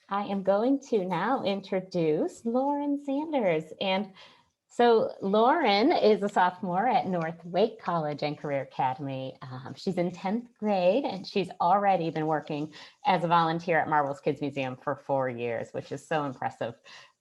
I am going to now introduce Lauren Sanders. And so Lauren is a sophomore at North Wake College and Career Academy. She's in 10th grade and she's already been working as a volunteer at Marbles Kids Museum for 4 years, which is so impressive.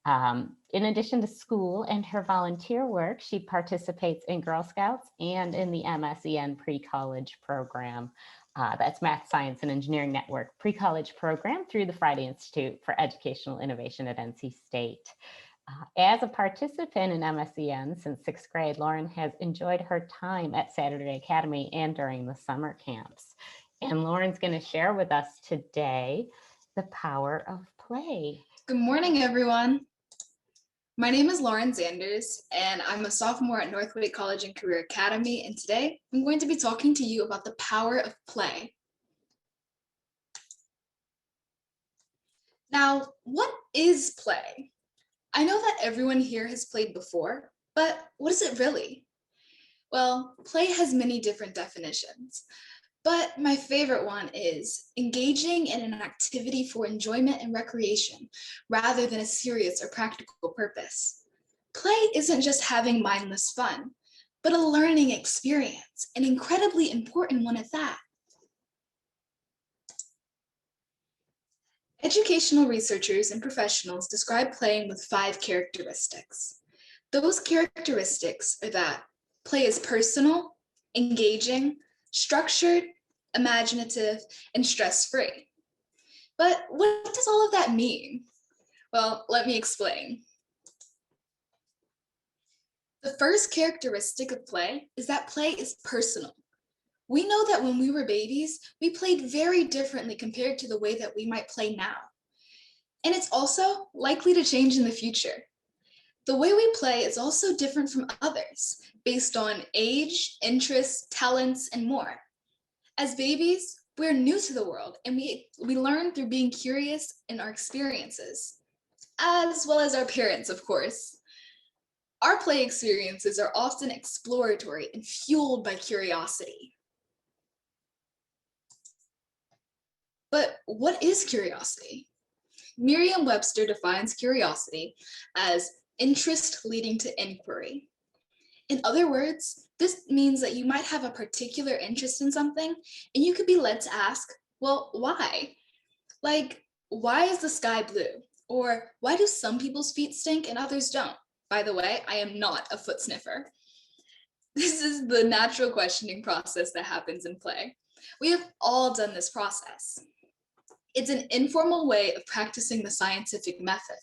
In addition to school and her volunteer work, she participates in Girl Scouts and in the MSEN pre-college program. That's Math, Science, and Engineering Network pre-college program through the Friday Institute for Educational Innovation at NC State. As a participant in MSEN since 6th grade, Lauren has enjoyed her time at Saturday Academy and during the summer camps. And Lauren's going to share with us today the power of play. Good morning, everyone. My name is Lauren Sanders, and I'm a sophomore at North Wake College and Career Academy, and today I'm going to be talking to you about the power of play. Now, what is play? I know that everyone here has played before, but what is it really? Well, play has many different definitions, but my favorite one is engaging in an activity for enjoyment and recreation rather than a serious or practical purpose. Play isn't just having mindless fun, but a learning experience, an incredibly important one at that. Educational researchers and professionals describe playing with 5 characteristics. Those characteristics are that play is personal, engaging, structured, imaginative, and stress-free. But what does all of that mean? Well, let me explain. The first characteristic of play is that play is personal. We know that when we were babies, we played very differently compared to the way that we might play now. And it's also likely to change in the future. The way we play is also different from others, based on age, interests, talents, and more. As babies, we're new to the world, and we learn through being curious in our experiences, as well as our parents, of course. Our play experiences are often exploratory and fueled by curiosity. But what is curiosity? Merriam-Webster defines curiosity as interest leading to inquiry. In other words, this means that you might have a particular interest in something and you could be led to ask, well, why? Like, why is the sky blue? Or why do some people's feet stink and others don't? By the way, I am not a foot sniffer. This is the natural questioning process that happens in play. We have all done this process. It's an informal way of practicing the scientific method.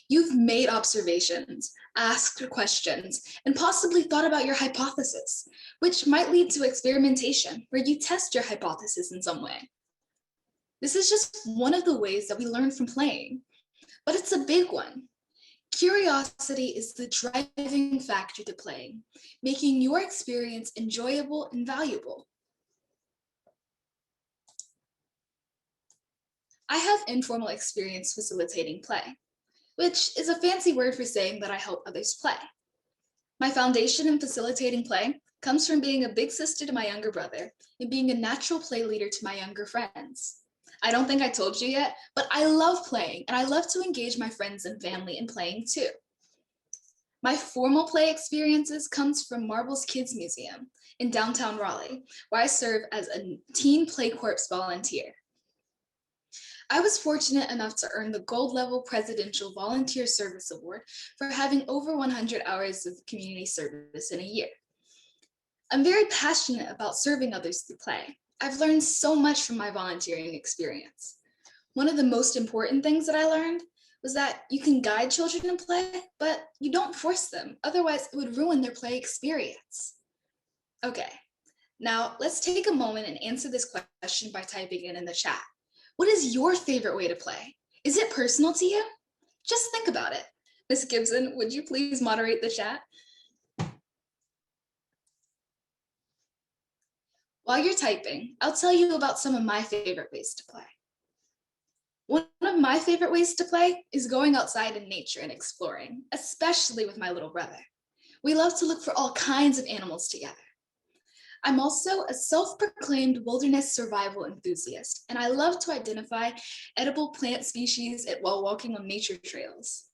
You've made observations, asked questions, and possibly thought about your hypothesis, which might lead to experimentation, where you test your hypothesis in some way. This is just one of the ways that we learn from playing, but it's a big one. Curiosity is the driving factor to playing, making your experience enjoyable and valuable. I have informal experience facilitating play, which is a fancy word for saying that I help others play. My foundation in facilitating play comes from being a big sister to my younger brother and being a natural play leader to my younger friends. I don't think I told you yet, but I love playing and I love to engage my friends and family in playing too. My formal play experiences comes from Marbles Kids Museum in downtown Raleigh, where I serve as a teen play corps volunteer. I was fortunate enough to earn the gold level Presidential Volunteer Service Award for having over 100 hours of community service in a year. I'm very passionate about serving others through play. I've learned so much from my volunteering experience. One of the most important things that I learned was that you can guide children in play, but you don't force them. Otherwise, it would ruin their play experience. Okay, now let's take a moment and answer this question by typing it in the chat. What is your favorite way to play? Is it personal to you? Just think about it. Ms. Gibson, would you please moderate the chat? While you're typing, I'll tell you about some of my favorite ways to play. One of my favorite ways to play is going outside in nature and exploring, especially with my little brother. We love to look for all kinds of animals together. I'm also a self-proclaimed wilderness survival enthusiast, and I love to identify edible plant species while walking on nature trails.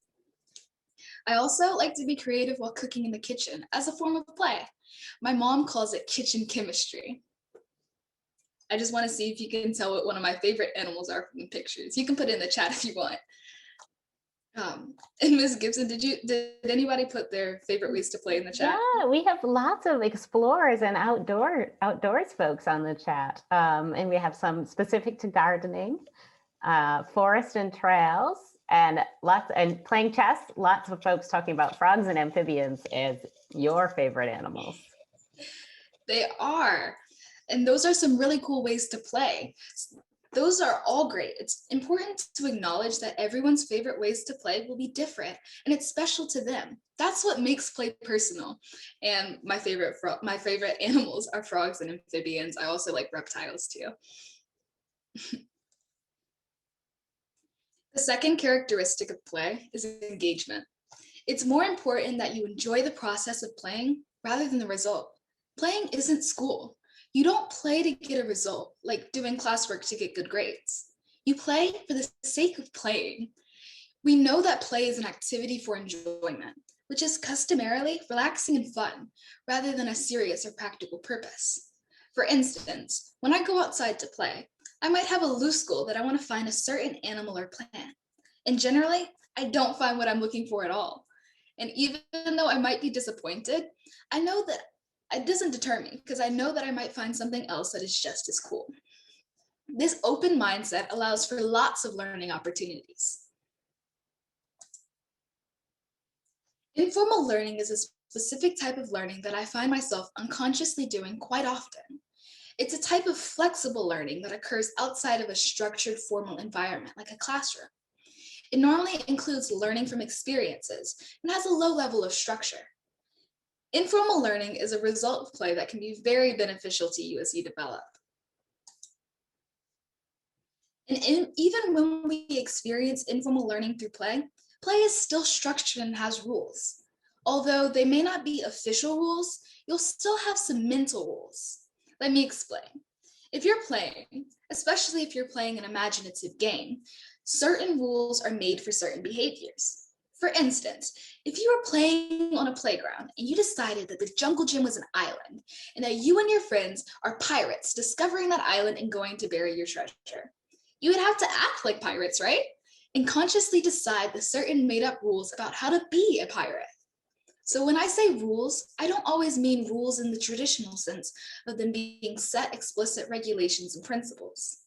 I also like to be creative while cooking in the kitchen as a form of play. My mom calls it kitchen chemistry. I just want to see if you can tell what one of my favorite animals are from the pictures. You can put it in the chat if you want. And Ms. Gibson, did anybody put their favorite ways to play in the chat? Yeah, we have lots of explorers and outdoors folks on the chat. And we have some specific to gardening, forest and trails, and playing chess. Lots of folks talking about frogs and amphibians as your favorite animals. They are. And those are some really cool ways to play. Those are all great. It's important to acknowledge that everyone's favorite ways to play will be different and it's special to them. That's what makes play personal. And my favorite animals are frogs and amphibians. I also like reptiles too. The second characteristic of play is engagement. It's more important that you enjoy the process of playing rather than the result. Playing isn't school. You don't play to get a result, like doing classwork to get good grades. You play for the sake of playing. We know that play is an activity for enjoyment, which is customarily relaxing and fun, rather than a serious or practical purpose. For instance, when I go outside to play, I might have a loose goal that I want to find a certain animal or plant. And generally, I don't find what I'm looking for at all. And even though I might be disappointed, I know that it doesn't deter me because I know that I might find something else that is just as cool. This open mindset allows for lots of learning opportunities. Informal learning is a specific type of learning that I find myself unconsciously doing quite often. It's a type of flexible learning that occurs outside of a structured formal environment like a classroom. It normally includes learning from experiences and has a low level of structure. Informal learning is a result of play that can be very beneficial to you as you develop. And even when we experience informal learning through play, play is still structured and has rules. Although they may not be official rules, you'll still have some mental rules. Let me explain. If you're playing, especially if you're playing an imaginative game, certain rules are made for certain behaviors. For instance, if you were playing on a playground and you decided that the jungle gym was an island and that you and your friends are pirates discovering that island and going to bury your treasure, you would have to act like pirates, right? And consciously decide the certain made up rules about how to be a pirate. So when I say rules, I don't always mean rules in the traditional sense of them being set explicit regulations and principles.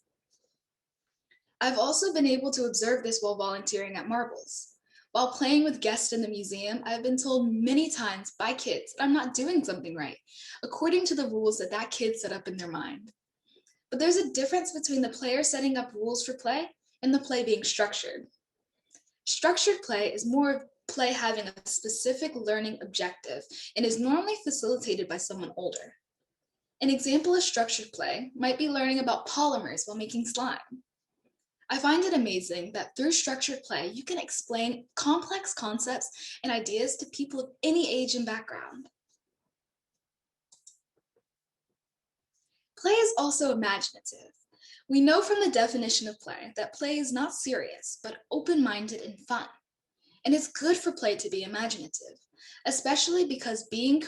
I've also been able to observe this while volunteering at Marbles. While playing with guests in the museum, I've been told many times by kids that I'm not doing something right, according to the rules that kid set up in their mind. But there's a difference between the player setting up rules for play and the play being structured. Structured play is more of play having a specific learning objective and is normally facilitated by someone older. An example of structured play might be learning about polymers while making slime. I find it amazing that through structured play, you can explain complex concepts and ideas to people of any age and background. Play is also imaginative. We know from the definition of play that play is not serious, but open-minded and fun. And it's good for play to be imaginative, especially because being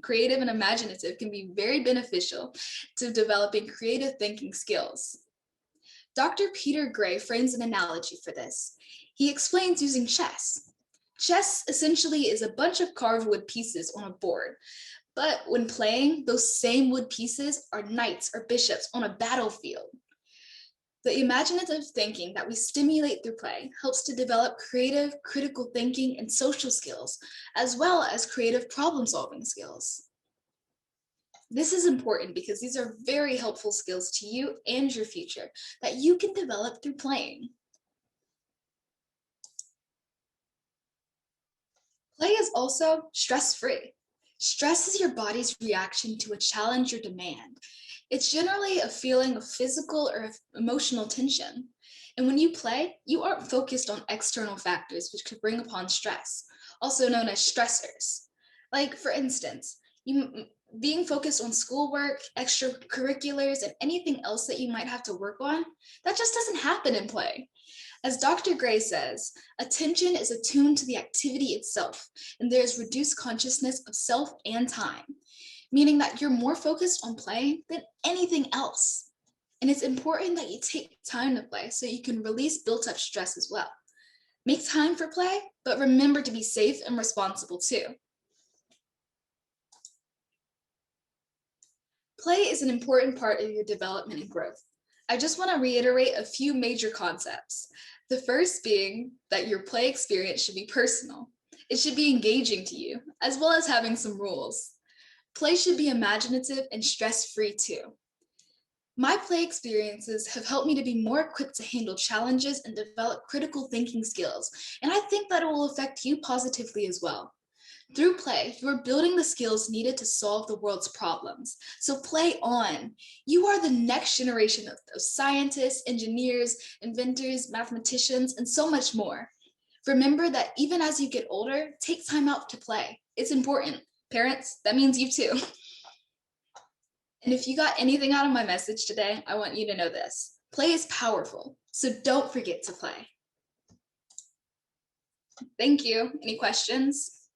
creative and imaginative can be very beneficial to developing creative thinking skills. Dr. Peter Gray frames an analogy for this. He explains using chess. Chess essentially is a bunch of carved wood pieces on a board, but when playing, those same wood pieces are knights or bishops on a battlefield. The imaginative thinking that we stimulate through play helps to develop creative, critical thinking, and social skills, as well as creative problem-solving skills. This is important because these are very helpful skills to you and your future that you can develop through playing. Play is also stress-free. Stress is your body's reaction to a challenge or demand. It's generally a feeling of physical or emotional tension. And when you play, you aren't focused on external factors which could bring upon stress, also known as stressors. Like, for instance, you being focused on schoolwork, extracurriculars, and anything else that you might have to work on, that just doesn't happen in play. As Dr. Gray says, attention is attuned to the activity itself, and there is reduced consciousness of self and time, meaning that you're more focused on play than anything else. And it's important that you take time to play so you can release built up stress as well. Make time for play, but remember to be safe and responsible too. Play is an important part of your development and growth. I just want to reiterate a few major concepts. The first being that your play experience should be personal. It should be engaging to you, as well as having some rules. Play should be imaginative and stress-free too. My play experiences have helped me to be more equipped to handle challenges and develop critical thinking skills, and I think that it will affect you positively as well. Through play, you are building the skills needed to solve the world's problems. So play on. You are the next generation of scientists, engineers, inventors, mathematicians, and so much more. Remember that even as you get older, take time out to play. It's important. Parents, that means you too. And if you got anything out of my message today, I want you to know this. Play is powerful, so don't forget to play. Thank you. Any questions?